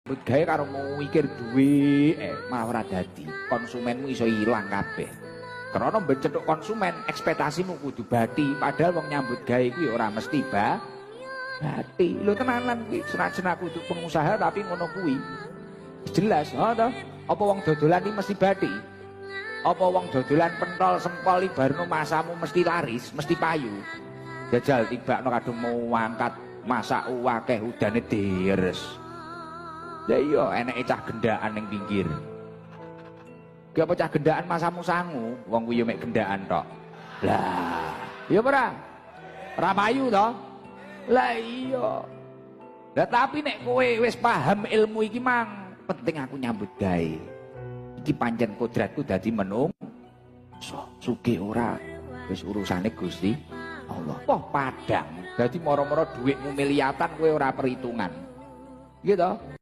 nyambut gawe karo mau mikir duwe malah ora dadi. Konsumenmu iso ilang kabeh. Karena becethuk konsumen, ekspektasimu kudu bathi, padahal wong nyambut gawe kuwi ora mesti bathi. Lho tenanan kuwi, senajan aku kudu pengusaha tapi ngono kuwi. Jelas, toh? Apa wong dodolan iki mesti bathi? Apa wong dodolan pentol sempol ibarno masamu mesti laris, mesti payu? Jajal tibakno kadung mau angkat masak akeh udane deres. Ya iya eneke cah gendaan ning pinggir. Ki apa cah gendaan masamu sangu, wong kuwi yo mek gendaan tok. Lah, iya ora? Ora payu to? Lah iya. Lah tapi nek kowe wis paham ilmu iki mang, penting aku nyambut gawe. Iki pancen kodratku dadi menung. Sugih ora wis urusane Gusti Allah. Poh padang. Dadi moro-moro dhuwitmu miliatan kowe ora perhitungan. Gitu.